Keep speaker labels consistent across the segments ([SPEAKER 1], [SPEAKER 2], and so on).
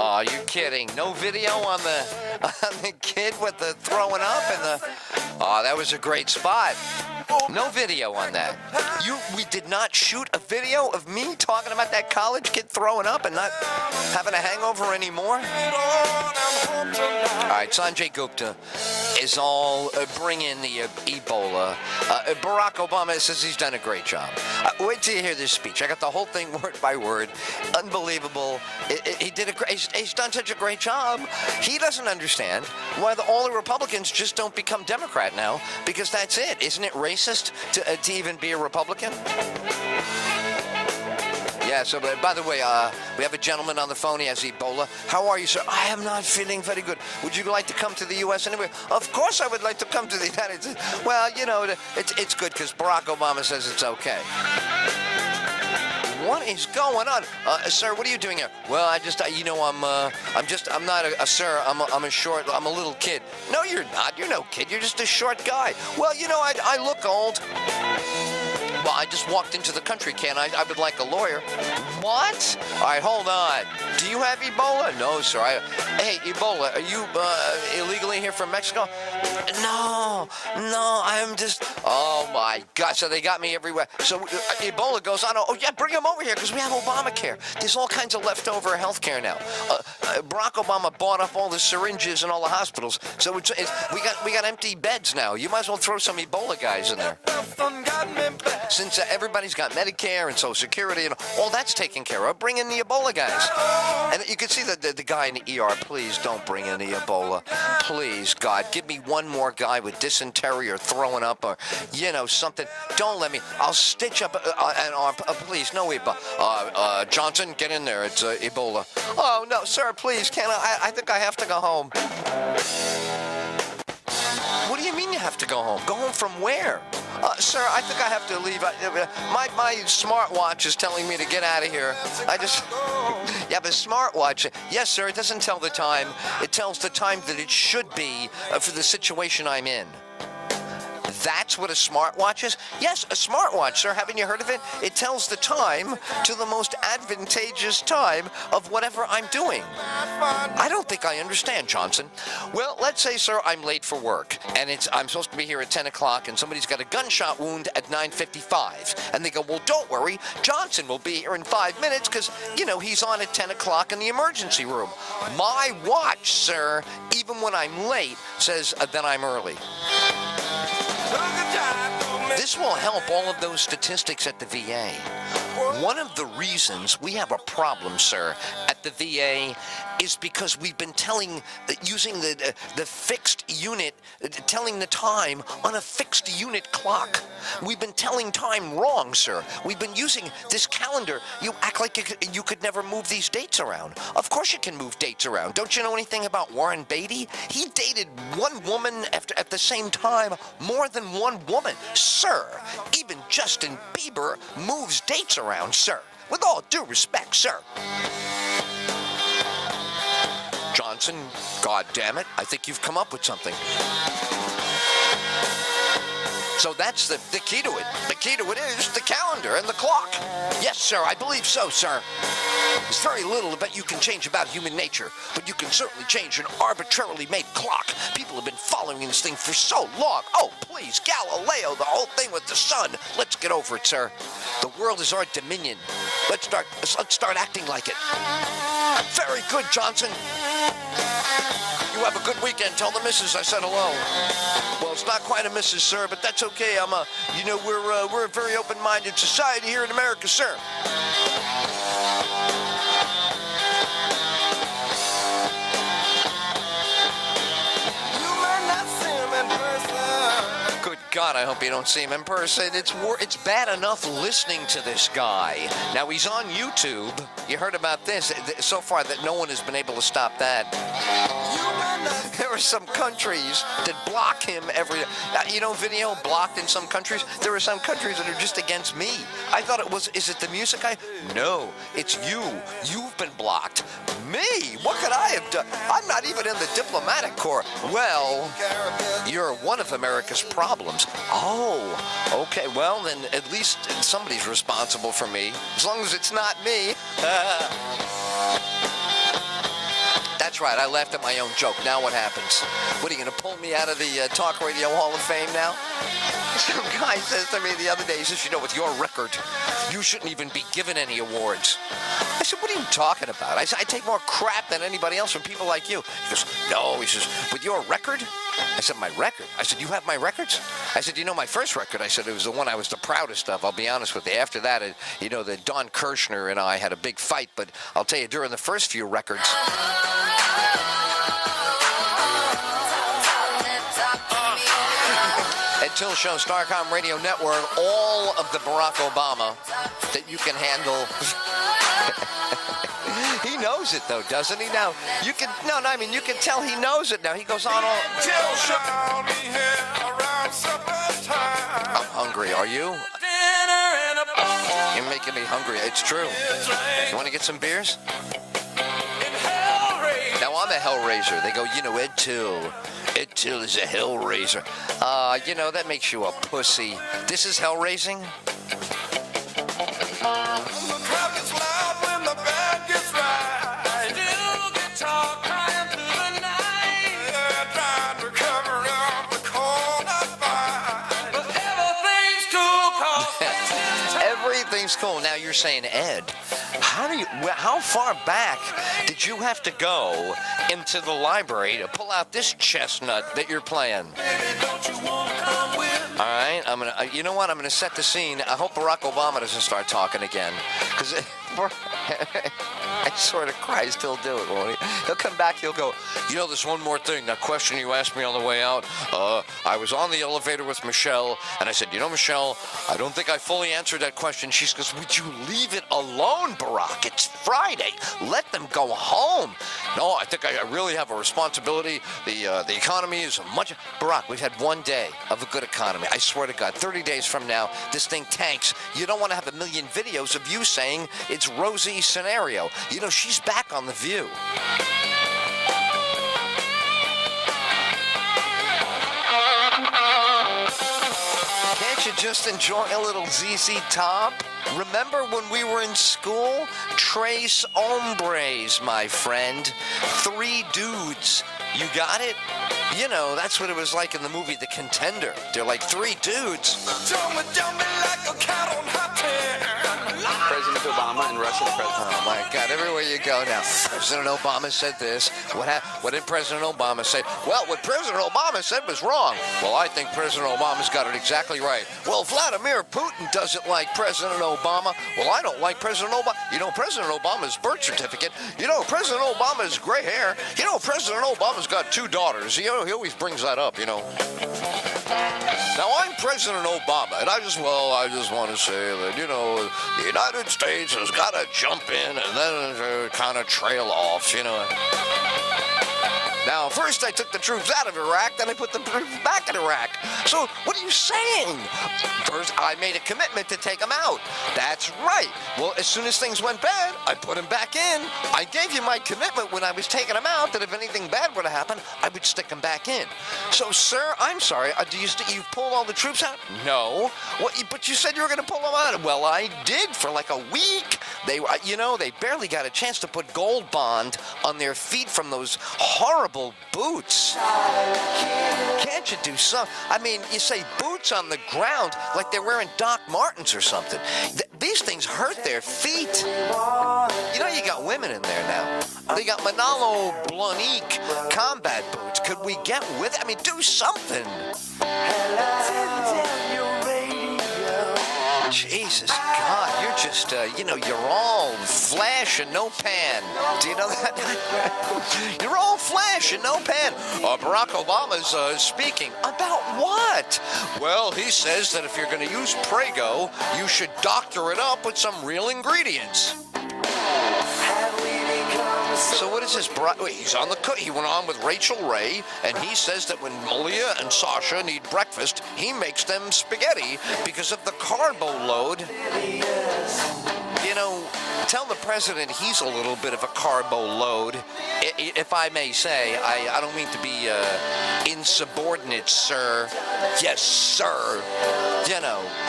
[SPEAKER 1] Oh, you're kidding. No video on the kid with the throwing up and the... Oh, that was a great spot. No video on that. We did not shoot a video of me talking about that college kid throwing up and not having a hangover anymore? All right, Sanjay Gupta is all bring in the Ebola. Barack Obama says he's done a great job. Wait till you hear this speech. I got the whole thing word by word. Unbelievable. He did he's done such a great job. He doesn't understand why all the Republicans just don't become Democrat now, because that's it. Isn't it racist to even be a Republican? Yeah, so by the way, we have a gentleman on the phone. He has Ebola. How are you, sir? I am not feeling very good. Would you like to come to the U.S. anyway? Of course I would like to come to the United States. Well, you know, it's good because Barack Obama says it's okay. What is going on? Sir, what are you doing here? Well, I'm not a sir. I'm a little kid. No, you're not. You're no kid. You're just a short guy. Well, you know, I look old. Well, I just walked into the country, can I would like a lawyer. What? All right, hold on. Do you have Ebola? No, sir. Hey, Ebola, are you illegally here from Mexico? No, I'm just... Oh, my God. So they got me everywhere. So Ebola goes on. Oh, yeah, bring him over here because we have Obamacare. There's all kinds of leftover health care now. Barack Obama bought up all the syringes in all the hospitals. So we got empty beds now. You might as well throw some Ebola guys in there. Since everybody's got Medicare and Social Security and all that's taken care of, bring in the Ebola guys. And you can see the guy in the ER, please don't bring in the Ebola. Please, God, give me one more guy with dysentery or throwing up or, you know, something. Don't let me. I'll stitch up an arm. Please, no Ebola. Johnson, get in there. It's Ebola. Oh, no, sir, please, can't I think I have to go home. What do you mean you have to go home? Go home from where? Sir, I think I have to leave. My smartwatch is telling me to get out of here. You have a smartwatch. Yes, sir, it doesn't tell the time. It tells the time that it should be for the situation I'm in. That's what a smartwatch is? Yes, a smartwatch, sir. Haven't you heard of it? It tells the time to the most advantageous time of whatever I'm doing. I don't think I understand, Johnson. Well, let's say, sir, I'm late for work, and I'm supposed to be here at 10 o'clock, and somebody's got a gunshot wound at 9:55. And they go, well, don't worry. Johnson will be here in 5 minutes because, you know, he's on at 10 o'clock in the emergency room. My watch, sir, even when I'm late, says that I'm early. This will help all of those statistics at the VA. One of the reasons we have a problem, sir, at the VA is because we've been using the fixed unit, telling the time on a fixed unit clock. We've been telling time wrong, sir. We've been using this calendar. You act like you could never move these dates around. Of course you can move dates around. Don't you know anything about Warren Beatty? He dated one woman at the same time, more than one woman. Sir, even Justin Bieber moves dates around, sir. With all due respect, sir. Johnson, God damn it, I think you've come up with something. So that's the key to it. The key to it is the calendar and the clock. Yes, sir, I believe so, sir. There's very little that you can change about human nature, but you can certainly change an arbitrarily made clock. People have been following this thing for so long. Oh, please, Galileo, the whole thing with the sun. Let's get over it, sir. The world is our dominion. Let's start acting like it. Very good, Johnson. You have a good weekend. Tell the missus I said hello. Well, it's not quite a missus, sir, but that's okay. We're a very open-minded society here in America, sir. Good God, I hope you don't see him in person. It's bad enough listening to this guy. Now, he's on YouTube. You heard about this. So far, that no one has been able to stop that. There are some countries that block him every... video blocked in some countries. There are some countries that are just against me. I thought it was... Is it the music guy? No, it's you. You've been blocked. Me? What could I have done? I'm not even in the diplomatic corps. Well, you're one of America's problems. Oh, okay. Well, then at least somebody's responsible for me. As long as it's not me. That's right. I laughed at my own joke. Now what happens? What, are you going to pull me out of the Talk Radio Hall of Fame now? Some guy says to me the other day, he says, with your record, you shouldn't even be given any awards. I said, what are you talking about? I said, I take more crap than anybody else from people like you. He goes, no. He says, with your record? I said, my record? I said, you have my records? I said, my first record? I said, it was the one I was the proudest of. I'll be honest with you. After that, the Don Kirshner and I had a big fight. But I'll tell you, during the first few records... Ed Till Show, Starcom Radio Network, all of the Barack Obama that you can handle. He knows it, though, doesn't he? Now, you can tell he knows it now. He goes on all... I'm hungry. Are you? You're making me hungry. It's true. You want to get some beers? Now, I'm a hellraiser. They go, Ed Till. Ed Till is a hellraiser. That makes you a pussy. This is hell raising? Everything's cool. Now you're saying, Ed, how far back did you have to go into the library to pull out this chestnut that you're playing? All right, you know what? I'm gonna set the scene. I hope Barack Obama doesn't start talking again, because I swear to Christ, he'll do it, won't he? He'll come back. He'll go, there's one more thing. That question you asked me on the way out. I was on the elevator with Michelle, and I said, Michelle, I don't think I fully answered that question. She goes, would you leave it alone, Barack? It's Friday. Let them go home. No, I think I really have a responsibility. The economy is much... Barack, we've had one day of a good economy. I swear to God, 30 days from now, this thing tanks. You don't want to have a million videos of you saying it's rosy scenario. She's back on The View. Can't you just enjoy a little ZZ Top? Remember when we were in school? Tres hombres, my friend. 3 dudes. You got it? That's what it was like in the movie The Contender. They're like 3 dudes. Like a cat on hot
[SPEAKER 2] President Obama and Russian president.
[SPEAKER 1] Oh, my God. Everywhere you go now. President Obama said this. What did President Obama say? Well, what President Obama said was wrong. Well, I think President Obama's got it exactly right. Well, Vladimir Putin doesn't like President Obama. Well, I don't like President Obama. President Obama's birth certificate. President Obama's gray hair. President Obama's got 2 daughters. He always brings that up, Now, I'm President Obama, and I just want to say that, the United States has got to jump in and then kind of trail off, Now, first I took the troops out of Iraq, then I put the troops back in Iraq. So, what are you saying? First, I made a commitment to take them out. That's right. Well, as soon as things went bad, I put them back in. I gave you my commitment when I was taking them out that if anything bad were to happen, I would stick them back in. So, sir, I'm sorry. You pulled all the troops out? No. But you said you were going to pull them out. Well, I did for like a week. They barely got a chance to put Gold Bond on their feet from those horrible boots. Can't you do something? You say boots on the ground like they're wearing Doc Martens or something. These things hurt their feet. You got women in there now. They got Manolo Blahnik combat boots. Could we get with it? Do something. Jesus, God, you're just, you're all flash and no pan. Do you know that? You're all flash and no pan. Barack Obama's speaking. About what? Well, he says that if you're going to use Prego, you should doctor it up with some real ingredients. So what is this? He's on the cook. He went on with Rachel Ray, and he says that when Malia and Sasha need breakfast, he makes them spaghetti because of the carbo load. Tell the president he's a little bit of a carbo load, if I may say. I don't mean to be insubordinate, sir. Yes, sir.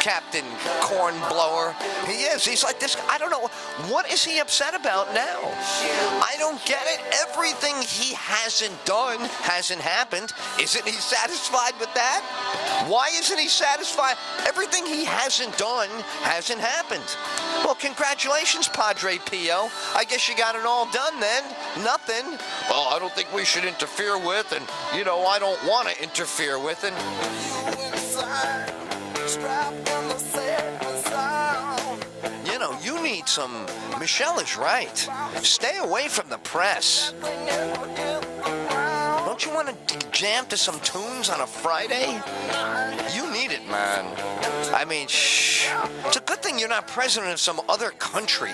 [SPEAKER 1] Captain Cornblower. He is. He's like this. I don't know. What is he upset about now? I don't get it. Everything he hasn't done hasn't happened. Isn't he satisfied with that? Why isn't he satisfied? Everything he hasn't done hasn't happened. Well, congratulations, Padre Pio. I guess you got it all done then. Nothing. Well, I don't think we should interfere with, and, I don't want to interfere with, and... You need some... Michelle is right. Stay away from the press. Don't you want to jam to some tunes on a Friday? You need it, man. I mean, shh. It's a good thing you're not president of some other country.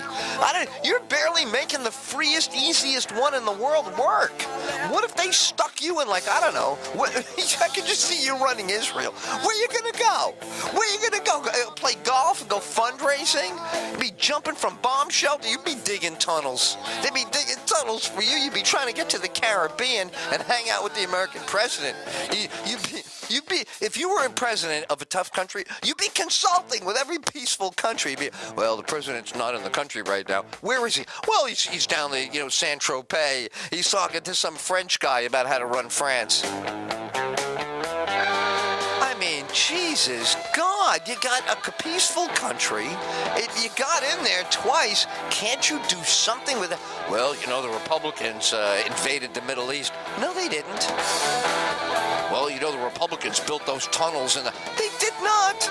[SPEAKER 1] You're barely making the freest, easiest one in the world work. What if they stuck you in, I don't know. I could just see you running Israel. Where you going to go? Where you going to go? Play golf and go fundraising? Be jumping from bomb shelter? You'd be digging tunnels. They'd be digging tunnels for you. You'd be trying to get to the Caribbean and hang out with the American president. You'd be, if you were a president of a tough country, you'd be consulting with every peaceful country. Well, the president's not in the country right now. Where is he? Well, he's down the, Saint-Tropez. He's talking to some French guy about how to run France. I mean, Jesus God, you got a peaceful country. You got in there twice. Can't you do something with it? Well, the Republicans invaded the Middle East. No, they didn't. Well, the Republicans built those tunnels They did not.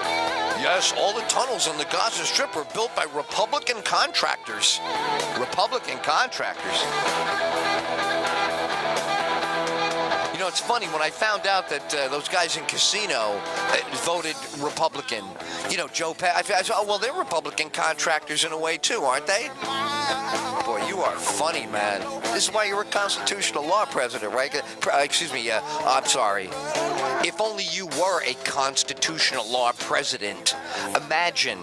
[SPEAKER 1] Yes, all the tunnels on the Gaza Strip were built by Republican contractors. Republican contractors. It's funny, when I found out that those guys in Casino voted Republican, Joe Pat, I said, oh, well, they're Republican contractors in a way, too, aren't they? Boy, you are funny, man. This is why you're a constitutional law president, right? I'm sorry. If only you were a constitutional law president. Imagine.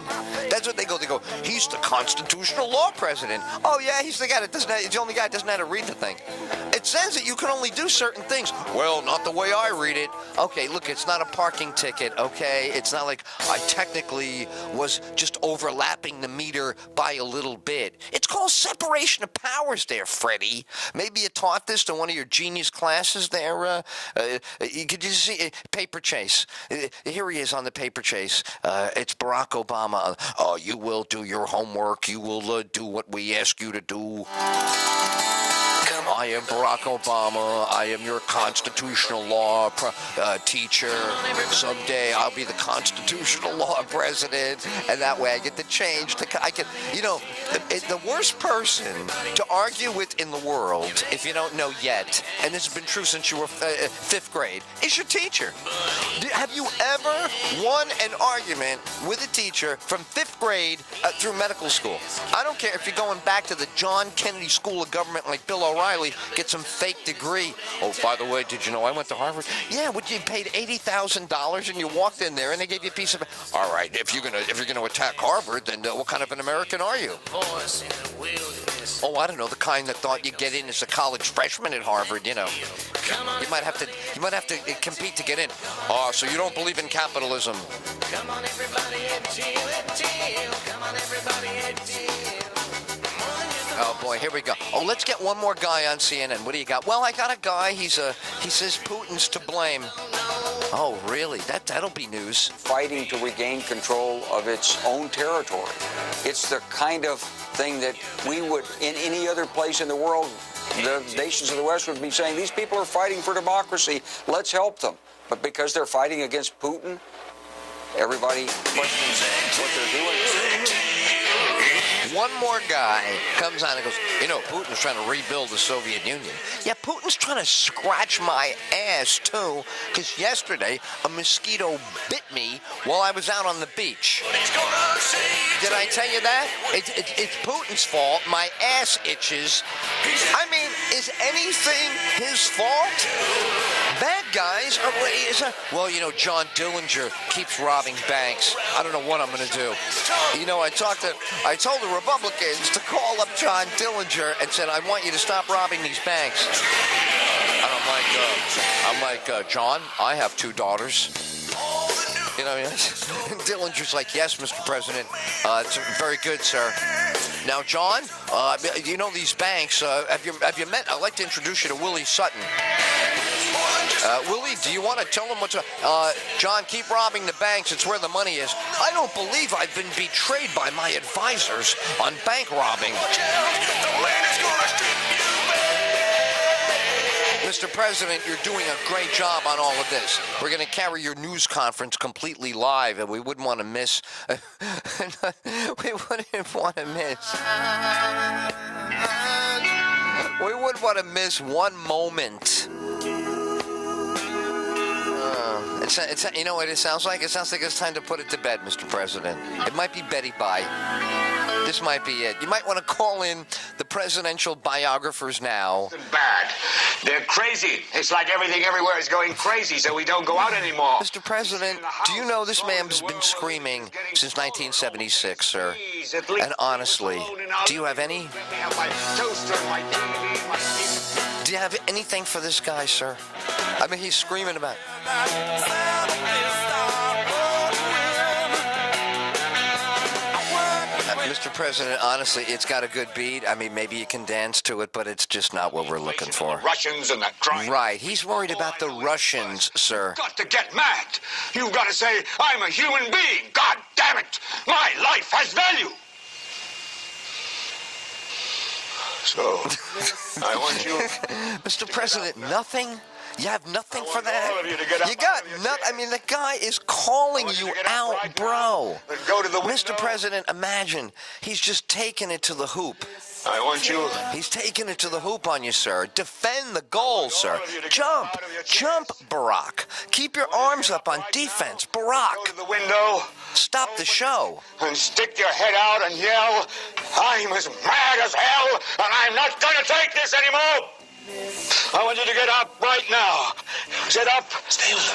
[SPEAKER 1] That's what they go. They go, he's the constitutional law president. Oh, yeah, he's the guy that he's the only guy that doesn't know how to read the thing. It says that you can only do certain things. Well, not the way I read it. Okay, look, it's not a parking ticket, okay? It's not like I technically was just overlapping the meter by a little bit. It's called separation of powers there, Freddie. Maybe you taught this to one of your genius classes there. Could you see Paper Chase? Here he is on the Paper Chase. It's Barack Obama. You will do your homework. You will do what we ask you to do. I am Barack Obama. I am your constitutional law teacher. Someday I'll be the constitutional law president, and that way I get to change. The worst person to argue with in the world, if you don't know yet, and this has been true since you were 5th grade, is your teacher. Have you ever won an argument with a teacher from 5th grade through medical school? I don't care if you're going back to the John Kennedy School of Government like Bill O'Reilly, get some fake degree. Oh, by the way, did you know I went to Harvard? Yeah, you paid $80,000 and you walked in there and they gave you a piece of. All right, if you're gonna attack Harvard, then what kind of an American are you? Oh, I don't know, the kind that thought you'd get in as a college freshman at Harvard. You might have to compete to get in. Oh, so you don't believe in capitalism? Come on, everybody, and deal. Come on, everybody, and deal. Oh, boy, here we go. Oh, let's get one more guy on CNN. What do you got? Well, I got a guy. He says Putin's to blame. Oh, really? That'll be news.
[SPEAKER 3] Fighting to regain control of its own territory. It's the kind of thing that we would, in any other place in the world, the nations of the West would be saying, these people are fighting for democracy. Let's help them. But because they're fighting against Putin, everybody questions what they're doing.
[SPEAKER 1] One more guy comes on and goes, Putin's trying to rebuild the Soviet Union. Yeah, Putin's trying to scratch my ass, too, because yesterday a mosquito bit me while I was out on the beach. Did I tell you that? It's Putin's fault. My ass itches. I mean, is anything his fault? Bad guys are... Well, John Dillinger keeps robbing banks. I don't know what I'm going to do. I told the Republicans to call up John Dillinger and said, I want you to stop robbing these banks. And I'm like, John, I have 2 daughters. You know, Dillinger's like, yes, Mr. President. It's very good, sir. Now, John, you know these banks. Have you met? I'd like to introduce you to Willie Sutton. Willie, do you want to tell them what's up? John, keep robbing the banks. It's where the money is. I don't believe I've been betrayed by my advisors on bank robbing. Mr. President, you're doing a great job on all of this. We're going to carry your news conference completely live, and we wouldn't want to miss. We wouldn't want to miss. We wouldn't want to miss one moment. It's you know what it sounds like? It sounds like it's time to put it to bed, Mr. President. It might be Betty Bye. This might be it. You might want to call in the presidential biographers now.
[SPEAKER 4] Bad. They're crazy. It's like everything everywhere is going crazy, so we don't go out anymore.
[SPEAKER 1] Mr. President, do you know this man's been screaming since 1976, sir? And honestly, do you have any? Do you have anything for this guy, sir? I mean, he's screaming about. Mr. President, honestly, it's got a good beat. I mean, maybe you can dance to it, but it's just not what we're looking for.
[SPEAKER 4] Russians and that crime.
[SPEAKER 1] Right. He's worried about the Russians, sir.
[SPEAKER 4] You've got to get mad. You've got to say, I'm a human being. God damn it. My life has value. So, I want you...
[SPEAKER 1] Mr. President, nothing? You have nothing for that?
[SPEAKER 4] You
[SPEAKER 1] got nothing. I mean, the guy is calling you out, bro. Mr. President, imagine. He's just taking it to the hoop.
[SPEAKER 4] I want you...
[SPEAKER 1] He's taking it to the hoop on you, sir. Defend the goal, sir. Jump. Jump, Barack. Keep your arms up on defense, Barack.
[SPEAKER 4] Go to the window.
[SPEAKER 1] Stop the show.
[SPEAKER 4] And stick your head out and yell, I'm as mad as hell, and I'm not going to take this anymore. I want you to get up right now. Sit up,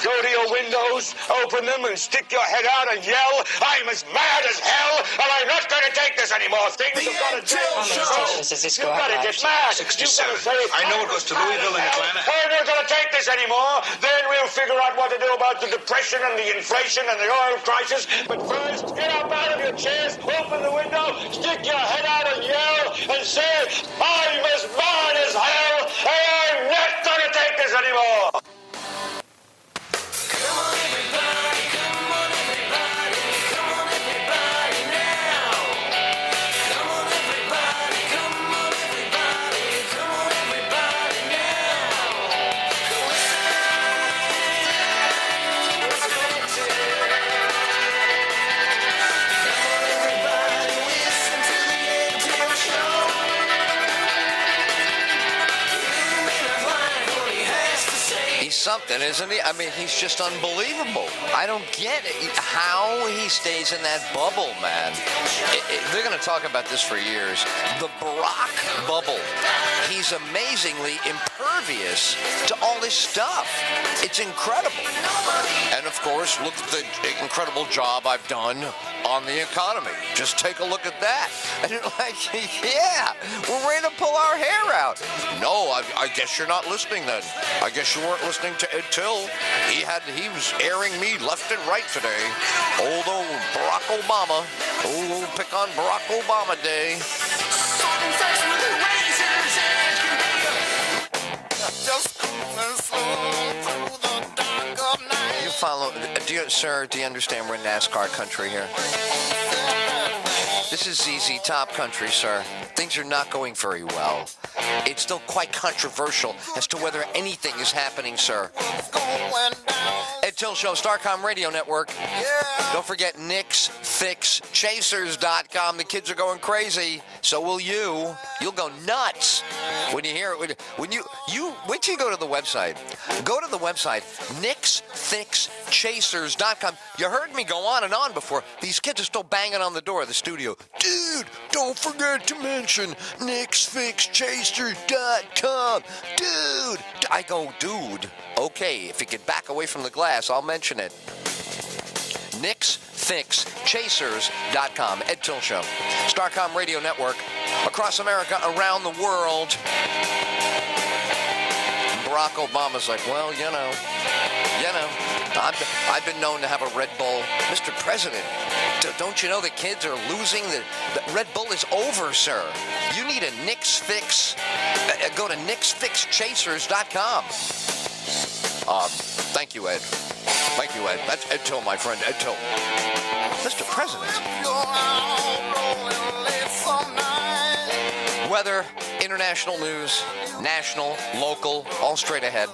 [SPEAKER 4] go to your windows, open them, and stick your head out and yell, I'm as mad as hell, and I'm not going to take this anymore. Things have got to change. You've got to get mad. You've got to say,
[SPEAKER 5] I know it goes to Louisville in Atlanta.
[SPEAKER 4] I'm not going to take this anymore. Then we'll figure out what to do about the depression and the inflation and the oil crisis. But first, get up out of your chairs, open the window, stick your head out and yell, and say, I'm as mad as hell, and I'm not going to take this anymore.
[SPEAKER 6] Come on, everybody, come on, everybody, come on, everybody now. Come on, everybody, come on, everybody, come on, everybody now. Let's go to Come on, everybody, listen to the ATL show.
[SPEAKER 1] He's something, isn't he? I mean, he's just unbelievable. I don't get it. How he stays in that bubble, man. They're going to talk about this for years. The Barack bubble. He's amazingly impervious to all this stuff. It's incredible. And, of course, look at the incredible job I've done on the economy. Just take a look at that. And you're like, yeah, we're ready to pull our hair out. No, I guess you're not listening then. I guess you weren't listening to Ed Till. He was airing me left and right today. Old Barack Obama. Oh, pick on Barack Obama Day. You follow, sir, do you understand we're in NASCAR country here? This is ZZ Top country, sir. Things are not going very well. It's still quite controversial as to whether anything is happening, sir. Ed Till Show, Starcom Radio Network. Yeah. Don't forget NixFixChasers.com. The kids are going crazy. So will you. You'll go nuts when you hear it. When you wait till you go to the website. Go to the website, NixFixChasers.com. You heard me go on and on before. These kids are still banging on the door of the studio. Dude, don't forget to mention NixFixChasers.com. Dude. I go, dude. Okay, if you could back away from the glass, I'll mention it. NixFixChasers.com. Ed Till Show. Starcom Radio Network. Across America, around the world. Barack Obama's like, well, you know, I've been known to have a Red Bull. Mr. President, don't you know the kids are losing? The Red Bull is over, sir. You need a Knicks fix. Go to KnicksFixChasers.com. Thank you, Ed. Thank you, Ed. That's Ed Till, my friend. Ed Till. Mr. President. Weather, international news, national, local, all straight ahead.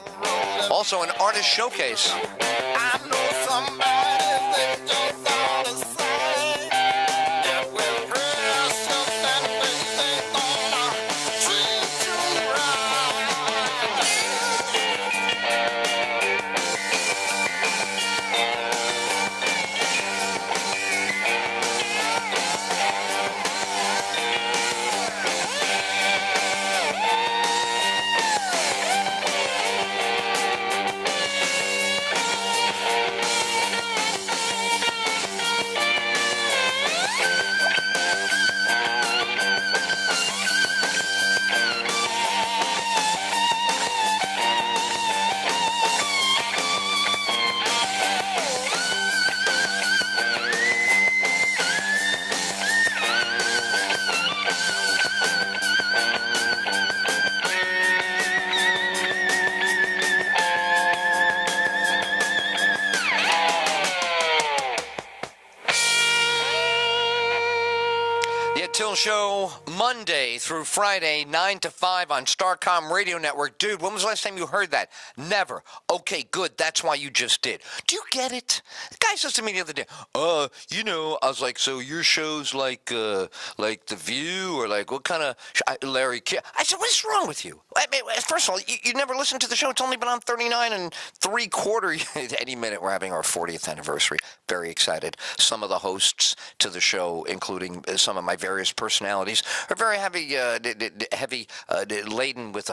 [SPEAKER 1] Also an artist showcase.
[SPEAKER 6] I know somebody that just ought to say that we're precious and they gonna treat you
[SPEAKER 1] Till Show, Monday through Friday, 9 to 5 on Starcom Radio Network. Dude, when was the last time you heard that? Never. Okay, good. That's why you just did. Do you get it? The guy says to me the other day, you know, I was like, so your show's like The View or like what kind of Larry King? I said, what is wrong with you? I mean, first of all, you never listened to the show. It's only been on 39 and 3/4. Any minute, we're having our 40th anniversary. Very excited. Some of the hosts to the show, including some of my various personalities, are very heavy laden with,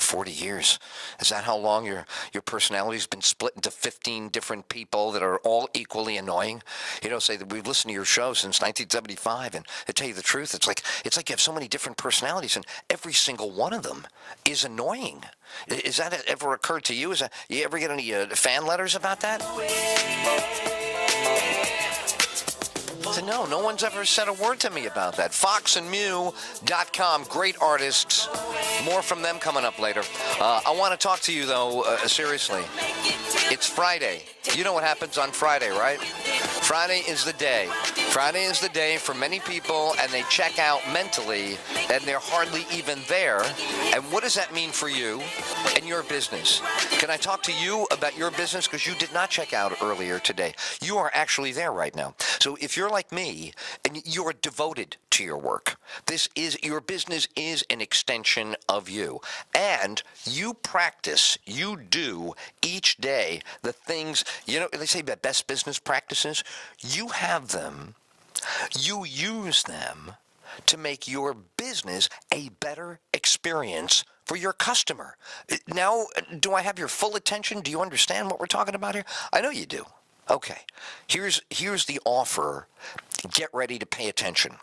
[SPEAKER 1] 40 years. Is that how long your personality's been split into 15 different people that are all equally annoying? You know, say that we've listened to your show since 1975, and to tell you the truth, it's like you have so many different personalities, and every single one of them is annoying. Is that ever occurred to you? You ever get any fan letters about that? No one's ever said a word to me about that. FoxandMew.com, great artists. More from them coming up later. I want to talk to you, though, seriously. It's Friday. You know what happens on Friday, right? Friday is the day. Friday is the day for many people, and they check out mentally, and they're hardly even there. And what does that mean for you and your business? Can I talk to you about your business? Because you did not check out earlier today. You are actually there right now. So if you're like me, and you're devoted to your work, your business is an extension of you. And you practice, you do each day the things, you know, they say the best business practices. You have them. You use them to make your business a better experience for your customer. Now, do I have your full attention? Do you understand what we're talking about here? I know you do. Okay. Here's the offer. Get ready to pay attention.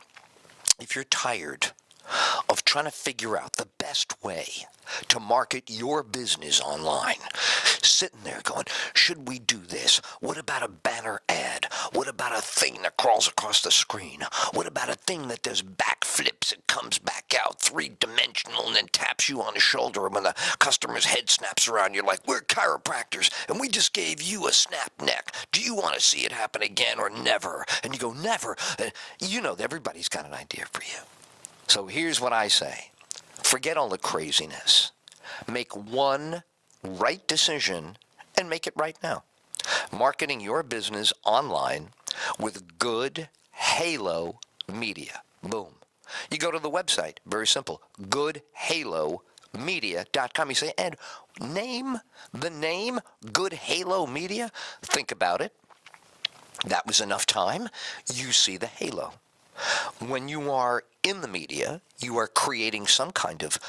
[SPEAKER 1] If you're tired of trying to figure out the best way to market your business online, sitting there going, should we do this? What about a banner ad? What about a thing that crawls across the screen? What about a thing that does backflips and comes back out 3-dimensional and then taps you on the shoulder, and when the customer's head snaps around, you're like, we're chiropractors and we just gave you a snap neck. Do you want to see it happen again or never? And you go, never. You know, everybody's got an idea for you. So here's what I say. Forget all the craziness. Make one right decision and make it right now. Marketing your business online with good Halo Media. Boom. You go to the website. Very simple. GoodHaloMedia.com. You say, Ed, name the name Good Halo Media. Think about it. That was enough time. You see the halo. When you are in the media, you are creating some kind of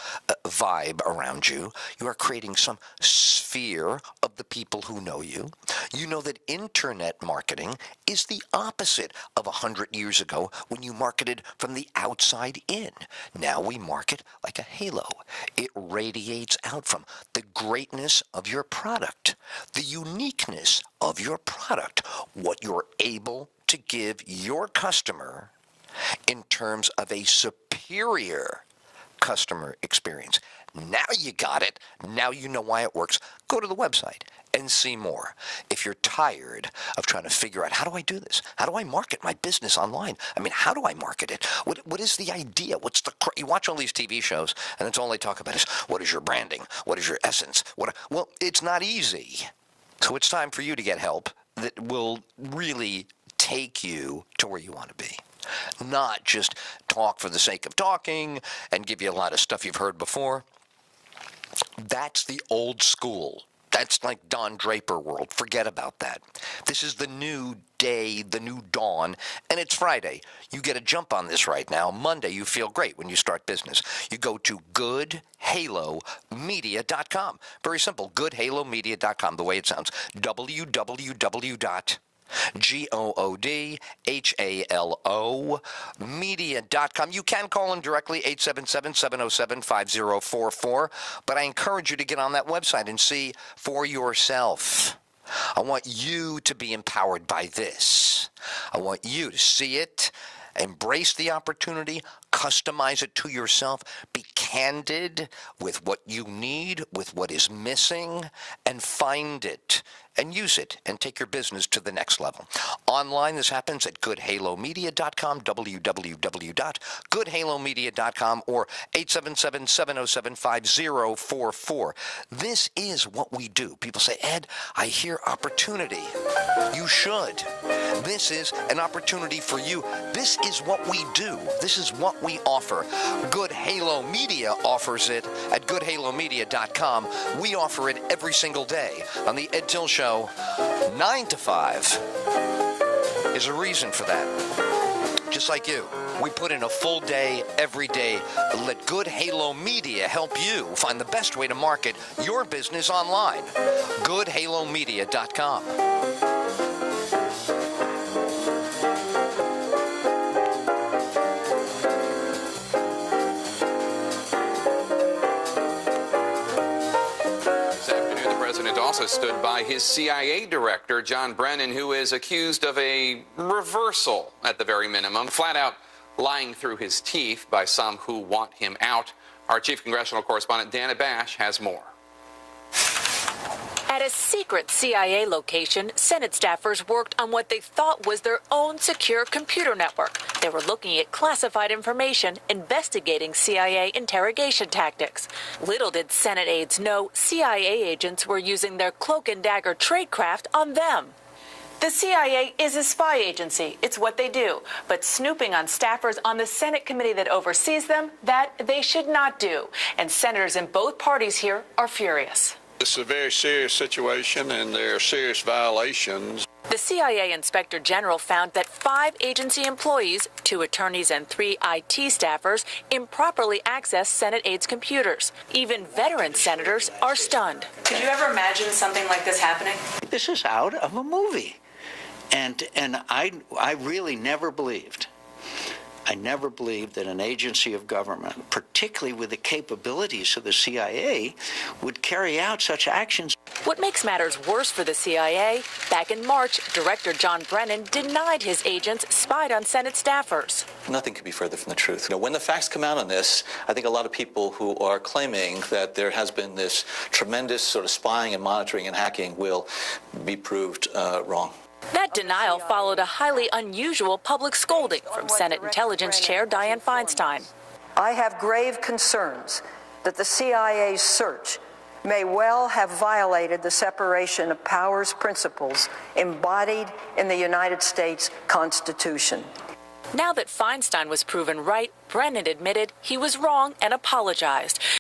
[SPEAKER 1] vibe around you. You are creating some sphere of the people who know you. You know that internet marketing is the opposite of 100 years ago when you marketed from the outside in. Now we market like a halo. It radiates out from. The greatness of your product, the uniqueness of your product, what you're able to give your customer in terms of a superior customer experience. Now you got it. Now you know why it works. Go to the website and see more. If you're tired of trying to figure out, how do I do this? How do I market my business online? I mean, how do I market it? What is the idea? You watch all these TV shows, and it's all they talk about is, what is your branding? What is your essence? Well, it's not easy. So it's time for you to get help that will really take you to where you want to be. Not just talk for the sake of talking and give you a lot of stuff you've heard before. That's the old school. That's like Don Draper world. Forget about that. This is the new day, the new dawn, and it's Friday. You get a jump on this right now. Monday, you feel great when you start business. You go to goodhalomedia.com. Very simple, goodhalomedia.com, the way it sounds. www.GOODHALO media.com. You can call in directly, 877-707-5044, but I encourage you to get on that website and see for yourself. I want you to be empowered by this. I want you to see it, embrace the opportunity, customize it to yourself, be candid with what you need, with what is missing, and find it and use it and take your business to the next level. Online, this happens at goodhalomedia.com, www.goodhalomedia.com, or 877-707-5044. This is what we do. People say, Ed, I hear opportunity. You should. This is an opportunity for you. This is what we do. This is what we offer. Good Halo Media offers it at goodhalomedia.com. We offer it every single day on the Ed Till Show. 9 to 5 is a reason for that. Just like you, we put in a full day every day. Let Good Halo Media help you find the best way to market your business online. goodhalomedia.com.
[SPEAKER 2] Also stood by his CIA director, John Brennan, who is accused of a reversal at the very minimum, flat out lying through his teeth by some who want him out. Our chief congressional correspondent, Dana Bash, has more.
[SPEAKER 7] At a secret CIA location, Senate staffers worked on what they thought was their own secure computer network. They were looking at classified information, investigating CIA interrogation tactics. Little did Senate aides know CIA agents were using their cloak and dagger tradecraft on them. The CIA is a spy agency. It's what they do. But snooping on staffers on the Senate committee that oversees them, that they should not do. And senators in both parties here are furious.
[SPEAKER 8] This is a very serious situation, and there are serious violations.
[SPEAKER 7] The CIA Inspector General found that 5 agency employees, 2 attorneys and 3 IT staffers, improperly accessed Senate aides' computers. Even veteran senators are stunned. Could you ever imagine something like this happening?
[SPEAKER 9] This is out of a movie. And I really never believed. I never believed that an agency of government, particularly with the capabilities of the CIA, would carry out such actions.
[SPEAKER 7] What makes matters worse for the CIA, back in March, Director John Brennan denied his agents spied on Senate staffers.
[SPEAKER 10] Nothing could be further from the truth. When the facts come out on this, I think a lot of people who are claiming that there has been this tremendous sort of spying and monitoring and hacking will be proved wrong.
[SPEAKER 7] That denial followed a highly unusual public scolding from Senate Intelligence Chair Dianne Feinstein.
[SPEAKER 11] I have grave concerns that the CIA's search may well have violated the separation of powers principles embodied in the United States Constitution.
[SPEAKER 7] Now that Feinstein was proven right, Brennan admitted he was wrong and apologized.